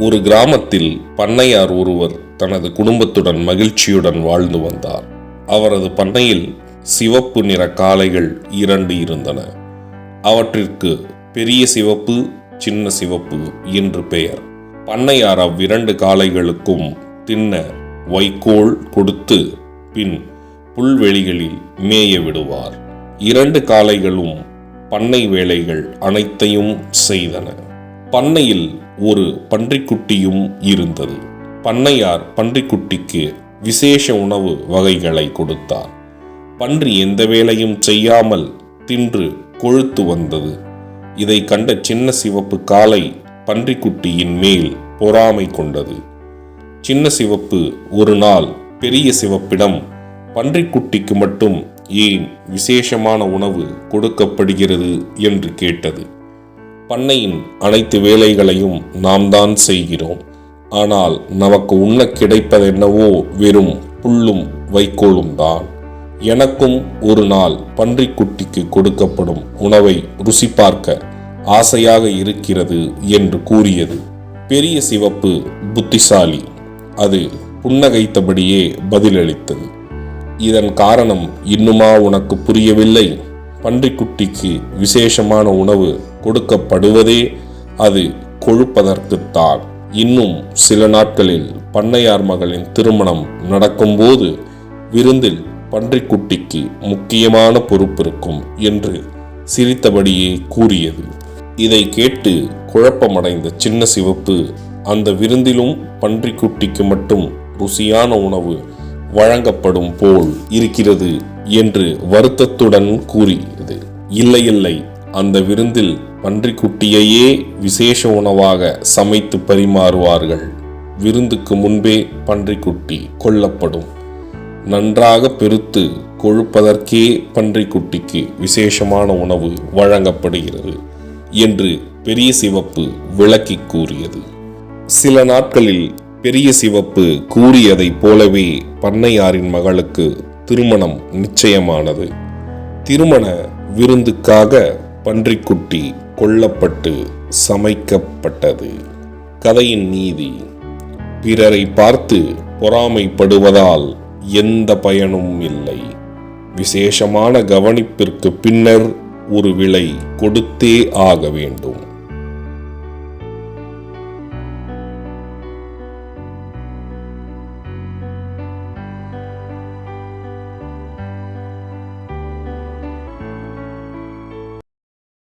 ஒரு கிராமத்தில் பண்ணையார் ஒருவர் தனது குடும்பத்துடன் மகிழ்ச்சியுடன் வாழ்ந்து வந்தார். அவரது பண்ணையில் சிவப்பு நிற காளைகள் 2 இருந்தன. அவற்றிற்கு பெரிய சிவப்பு, சின்ன சிவப்பு என்று பெயர். பண்ணையார் அவ்விரண்டு காளைகளுக்கும் தின்ன வைக்கோல் கொடுத்து பின் புல்வெளிகளில் மேய விடுவார். 2 காளைகளும் பண்ணை வேலைகள் அனைத்தையும் செய்தன. பண்ணையில் ஒரு பன்றிக்குட்டியும் இருந்தது. பண்ணையார் பன்றிக்குட்டிக்கு விசேஷ உணவு வகைகளை கொடுத்தார். பன்றி எந்த வேலையும் செய்யாமல் தின்று கொழுத்து வந்தது. இதை கண்ட சின்ன சிவப்பு காளை பன்றிக்குட்டியின் மேல் பொறாமை கொண்டது. சின்ன சிவப்பு ஒரு நாள் பெரிய சிவப்பிடம், பன்றிக்குட்டிக்கு மட்டும் ஏன் விசேஷமான உணவு கொடுக்கப்படுகிறது என்று கேட்டது. பண்ணையின் அனைத்து வேலைகளையும் நாம் தான் செய்கிறோம். ஆனால் நமக்கு உண்ண கிடைப்பதென்னவோ வெறும் புல்லும் வைக்கோலும் தான். எனக்கும் ஒரு நாள் பன்றிக்குட்டிக்கு கொடுக்கப்படும் உணவை ருசி பார்க்க ஆசையாக இருக்கிறது என்று கூறியது. பெரிய சிவப்பு புத்திசாலி. அது புன்னகைத்தபடியே பதிலளித்தது. இதன் காரணம் இன்னுமா உனக்கு புரியவில்லை? பன்றிக்குட்டிக்கு விசேஷமான உணவு கொடுக்கப்படுவதே அது கொழுப்பதற்குத்தான். இன்னும் சில நாட்களில் பண்ணையார் மகளின் திருமணம் நடக்கும்போது விருந்தில் பன்றிக்குட்டிக்கு முக்கியமான பொறுப்பு இருக்கும் என்று சிரித்தபடியே கூறியது. இதை கேட்டு குழப்பமடைந்த சின்ன சிவப்பு, அந்த விருந்திலும் பன்றிக்குட்டிக்கு மட்டும் ருசியான உணவு வழங்கப்படும் போல் இருக்கிறது என்று வருத்தத்துடன் கூறியது. இல்லை இல்லை, அந்த விருந்தில் பன்றிக்குட்டியையே விசேஷ உணவாக சமைத்து பரிமாறுவார்கள். விருந்துக்கு முன்பே பன்றிக்குட்டி கொல்லப்படும். நன்றாக பெருத்து கொழுப்பதற்கே பன்றிக்குட்டிக்கு விசேஷமான உணவு வழங்கப்படுகிறது என்று பெரிய சிவப்பு விளக்கி கூறியது. சில நாட்களில் பெரிய சிவப்பு கூறியதைப் போலவே பண்ணையாரின் மகளுக்கு திருமணம் நிச்சயமானது. திருமண விருந்துக்காக பன்றிக்குட்டி கொல்லப்பட்டு சமைக்கப்பட்டது. கதையின் நீதி: பிறரை பார்த்து பொறாமைப்படுவதால் எந்த பயனும் இல்லை. விசேஷமான கவனிப்பிற்கு பின்னர் ஒரு விலை கொடுத்தே ஆக வேண்டும்.